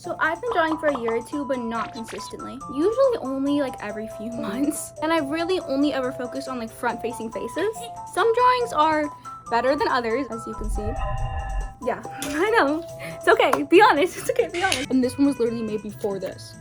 So I've been drawing for a year or two, but not consistently. Usually only like every few months. And I've really only ever focused on like front-facing faces. Some drawings are better than others, as you can see. Yeah, I know. It's okay, be honest. It's okay, be honest. And this one was literally made before this.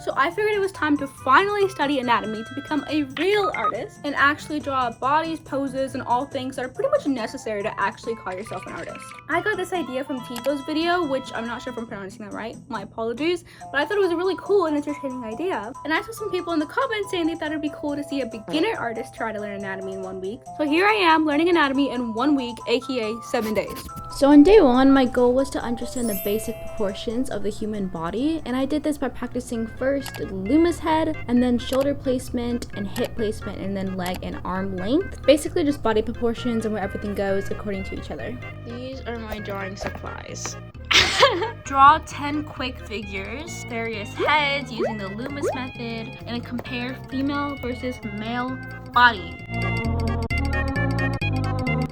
So I figured it was time to finally study anatomy to become a real artist and actually draw bodies, poses, and all things that are pretty much necessary to actually call yourself an artist. I got this idea from Tito's video, which I'm not sure if I'm pronouncing that right, my apologies, but I thought it was a really cool and entertaining idea. And I saw some people in the comments saying they thought it'd be cool to see a beginner artist try to learn anatomy in 1 week. So here I am learning anatomy in 1 week, aka 7 days. So on day 1, my goal was to understand the basic proportions of the human body, and I did this by practicing first the Loomis head, and then shoulder placement and hip placement, and then leg and arm length. Basically just body proportions and where everything goes according to each other. These are my drawing supplies. Draw 10 quick figures, various heads using the Loomis method, and then compare female versus male body.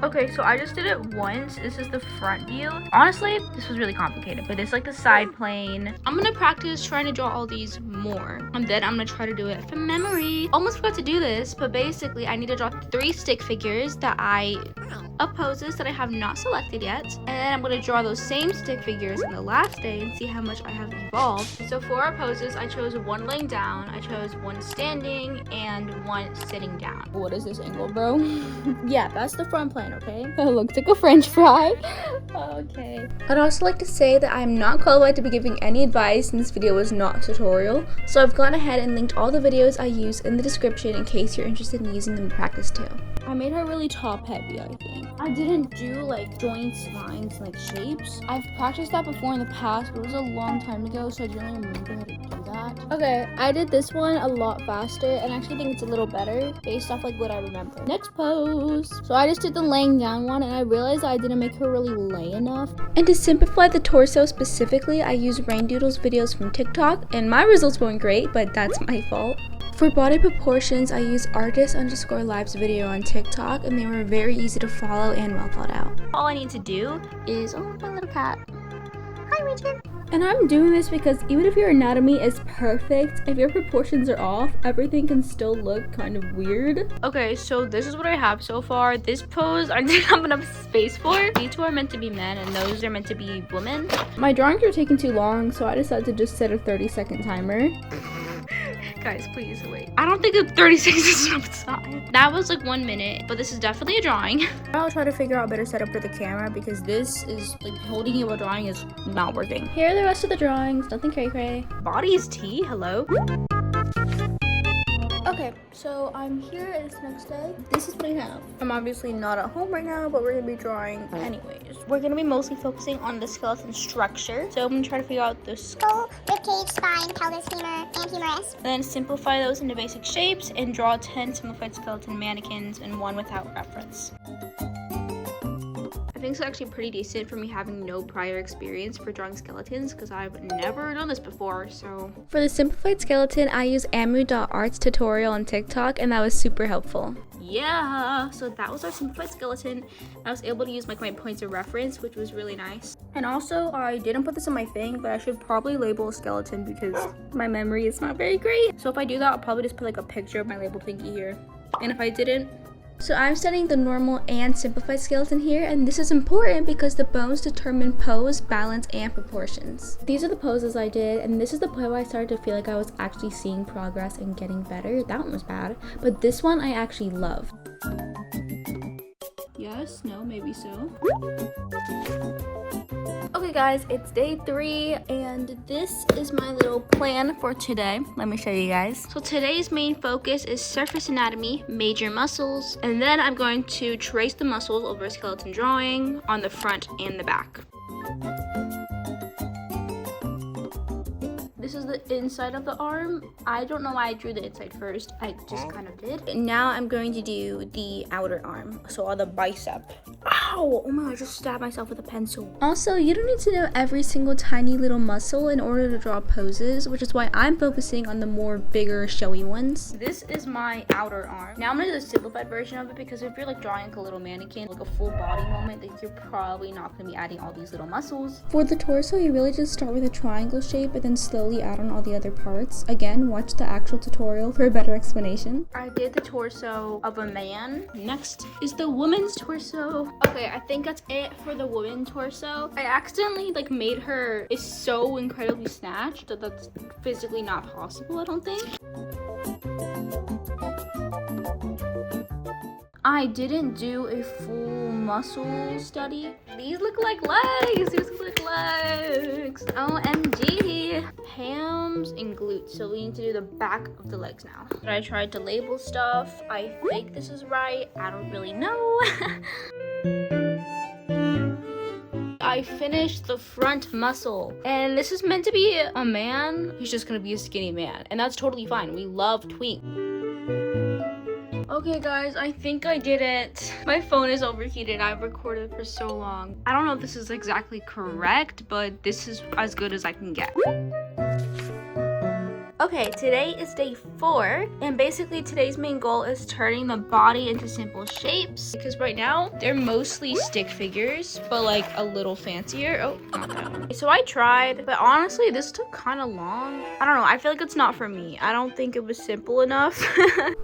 Okay, so I just did it once. This is the front view. Honestly, this was really complicated, but it's like the side plane. I'm gonna practice trying to draw all these more, and then I'm gonna try to do it from memory. Almost forgot to do this, but basically I need to draw 3 stick figures of poses that I have not selected yet, and then I'm gonna draw those same stick figures in the last day and see how much I have evolved. So for our poses, I chose 1 laying down, I chose 1 standing, and 1 sitting down. What is this angle, bro? Yeah, that's the front plane, okay? It looks like a french fry. Okay. I'd also like to say that I'm not qualified to be giving any advice, and this video was not a tutorial, so I've gone ahead and linked all the videos I use in the description in case you're interested in using them in practice too. I made her really top heavy, I think. I didn't do like joints, lines, like shapes. I've practiced that before in the past, but it was a long time ago, so I don't really remember how to do that. Okay, I did this one a lot faster, and I actually think it's a little better based off like what I remember. Next pose. So I just did the laying down one, and I realized I didn't make her really lay enough. And to simplify the torso specifically, I used Rain Doodle's videos from TikTok, and my results weren't great, but that's my fault. For body proportions, I use artist_live's video on TikTok, and they were very easy to follow and well thought out. All I need to do is, oh, my little cat. Hi, Richard. And I'm doing this because even if your anatomy is perfect, if your proportions are off, everything can still look kind of weird. Okay, so this is what I have so far. This pose, I didn't have enough space for. These 2 are meant to be men, and those are meant to be women. My drawings are taking too long, so I decided to just set a 30-second timer. Guys, please wait. I don't think a 30 seconds is enough time. That was like 1 minute, but this is definitely a drawing. I'll try to figure out a better setup for the camera because this is like holding it while drawing is not working. Here are the rest of the drawings. Nothing cray-cray. Body is T. Hello. Okay, so I'm here this next day. This is what I have. I'm obviously not at home right now, but we're gonna be drawing anyways. We're gonna be mostly focusing on the skeleton structure. So I'm gonna try to figure out the skull, ribcage, spine, pelvis, femur, and humerus. and then simplify those into basic shapes and draw 10 simplified skeleton mannequins and 1 without reference. I think it's actually pretty decent for me having no prior experience for drawing skeletons because I've never done this before, so. For the simplified skeleton, I use amu.art's tutorial on TikTok, and that was super helpful. Yeah, so that was our simplified skeleton. I was able to use like my points of reference, which was really nice. And also, I didn't put this on my thing, but I should probably label a skeleton because my memory is not very great. So if I do that, I'll probably just put like a picture of my label thingy here. And if I didn't, so I'm studying the normal and simplified skeleton here, and this is important because the bones determine pose, balance, and proportions. These are the poses I did, and this is the point where I started to feel like I was actually seeing progress and getting better. That one was bad, but this one I actually love. Yes, no, maybe so. Okay guys, it's day 3 and this is my little plan for today. Let me show you guys. So today's main focus is surface anatomy, major muscles, and then I'm going to trace the muscles over a skeleton drawing on the front and the back. This is the inside of the arm. I don't know why I drew the inside first. I just kind of did. And now I'm going to do the outer arm. So all the bicep. Ow! Oh my god, I just stabbed myself with a pencil. Also, you don't need to know every single tiny little muscle in order to draw poses, which is why I'm focusing on the more bigger, showy ones. This is my outer arm. Now I'm gonna do the simplified version of it because if you're like drawing like a little mannequin, like a full body moment, like you're probably not gonna be adding all these little muscles. For the torso, you really just start with a triangle shape and then slowly add on all the other parts. Again, watch the actual tutorial for a better explanation. I did the torso of a man. Next is the woman's torso. Okay, I think that's it for the woman torso. I accidentally like made her is so incredibly snatched that that's physically not possible, I don't think. I didn't do a full muscle study. These look like legs. These look like legs. OMG. Hams and glutes. So we need to do the back of the legs now. I tried to label stuff. I think this is right. I don't really know. I finished the front muscle, and this is meant to be a man. He's just gonna be a skinny man, and that's totally fine. We love twink. Okay guys, I think I did it. My phone is overheated. I've recorded for so long. I don't know if this is exactly correct, but this is as good as I can get. Okay, today is day 4, and basically today's main goal is turning the body into simple shapes, because right now they're mostly stick figures, but like a little fancier. Oh, not that one. So I tried, but honestly this took kind of long. I don't know, I feel like it's not for me. I don't think it was simple enough.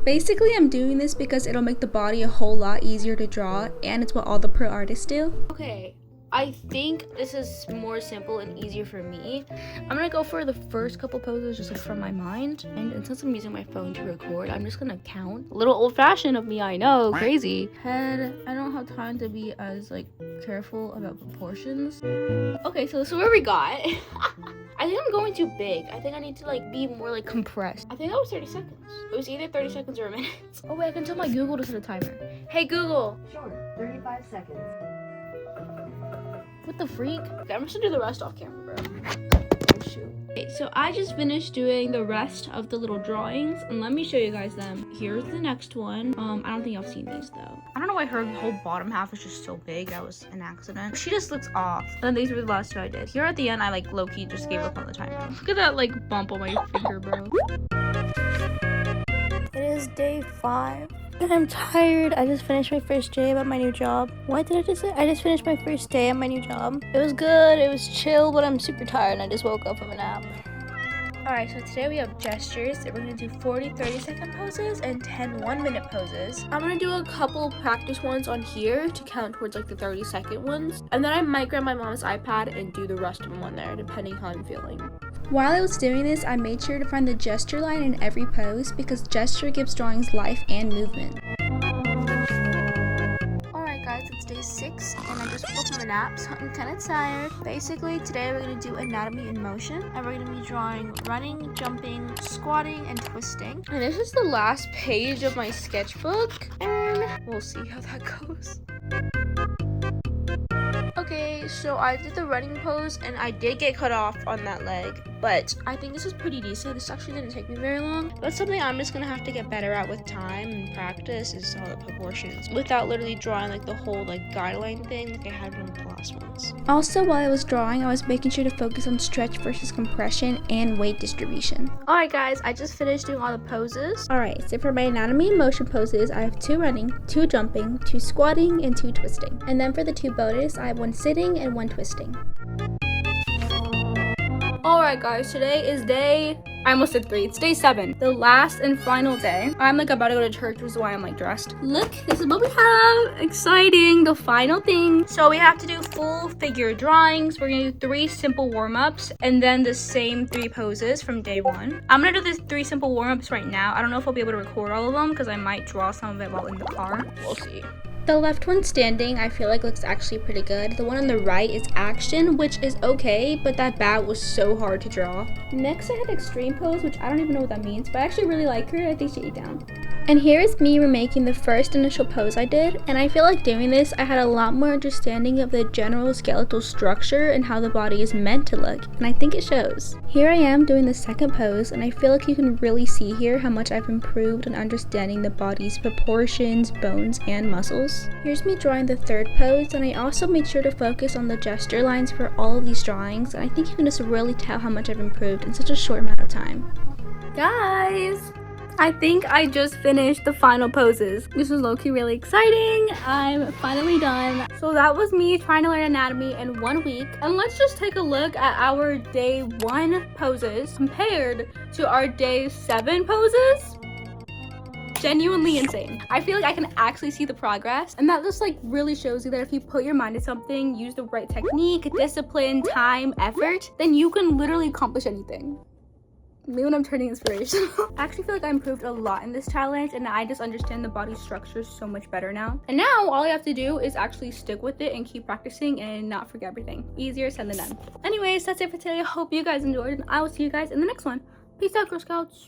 Basically, I'm doing this because it'll make the body a whole lot easier to draw, and it's what all the pro artists do. Okay, I think this is more simple and easier for me. I'm gonna go for the first couple poses just like from my mind. And since I'm using my phone to record, I'm just gonna count. A little old-fashioned of me, I know, crazy. Head, I don't have time to be as like careful about proportions. Okay, so this is where we got. I think I'm going too big. I think I need to like be more like compressed. I think that was 30 seconds. It was either 30 seconds or a minute. Oh wait, I can tell my Google to set a timer. Hey Google. Sure, 35 seconds. What the freak? Okay, I'm just gonna do the rest off camera, bro. Oh shoot. Okay, so I just finished doing the rest of the little drawings, and let me show you guys them. Here's the next one. I don't think I've seen these though. I don't know why her whole bottom half is just so big. That was an accident. She just looks off. Then these were the last 2 I did. Here at the end, I like low-key just gave up on the timer. Look at that like bump on my finger, bro. It is day 5. And I'm tired. I just finished my first day at my new job. What did I just say? I just finished my first day at my new job. It was good. It was chill, but I'm super tired and I just woke up from a nap. Alright, so today we have gestures. We're going to do 40 30-second poses and 10 1-minute poses. I'm going to do a couple practice ones on here to count towards like the 30-second ones. And then I might grab my mom's iPad and do the rest of them on there, depending how I'm feeling. While I was doing this, I made sure to find the gesture line in every pose because gesture gives drawings life and movement. Alright guys, it's day 6 and I just woke up from a nap, so I'm kind of tired. Basically, today we're going to do anatomy in motion, and we're going to be drawing running, jumping, squatting, and twisting. And this is the last page of my sketchbook, and we'll see how that goes. Okay, so I did the running pose and I did get cut off on that leg, but I think this is pretty decent. This actually didn't take me very long. That's something I'm just gonna have to get better at with time and practice, is all the proportions without literally drawing like the whole like guideline thing like I had in the last ones. Also, while I was drawing, I was making sure to focus on stretch versus compression and weight distribution. Alright guys, I just finished doing all the poses. Alright, so for my anatomy in motion poses, I have 2 running, 2 jumping, 2 squatting, and 2 twisting. And then for the 2 bonus, I have 1 sitting and 1 twisting. Alright guys, today is I almost said 3. It's day 7. The last and final day. I'm like about to go to church, which is why I'm like dressed. Look, this is what we have. Exciting. The final thing. So we have to do full figure drawings. We're gonna do 3 simple warm-ups and then the same 3 poses from day 1. I'm gonna do the 3 simple warm-ups right now. I don't know if I'll be able to record all of them because I might draw some of it while in the car. We'll see. The left one standing, I feel like looks actually pretty good. The one on the right is action, which is okay, but that bat was so hard to draw. Next I had extreme pose, which I don't even know what that means, but I actually really like her. I think she ate down. And here is me remaking the first initial pose I did, and I feel like doing this I had a lot more understanding of the general skeletal structure and how the body is meant to look, and I think it shows. Here I am doing the second pose, and I feel like you can really see here how much I've improved in understanding the body's proportions, bones, and muscles. Here's me drawing the third pose, and I also made sure to focus on the gesture lines for all of these drawings, and I think you can just really tell how much I've improved in such a short amount of time. Guys, I think I just finished the final poses. This was low-key really exciting. I'm finally done. So that was me trying to learn anatomy in 1 week. And let's just take a look at our day 1 poses compared to our day 7 poses. Genuinely insane. I feel like I can actually see the progress, and that just like really shows you that if you put your mind to something, use the right technique, discipline, time, effort, then you can literally accomplish anything. Me when I'm turning inspirational. I actually feel like I improved a lot in this challenge, and I just understand the body structure so much better now. And now all I have to do is actually stick with it and keep practicing and not forget everything. Easier said than done. Anyways, that's it for today. I hope you guys enjoyed, and I will see you guys in the next one. Peace out, Girl Scouts.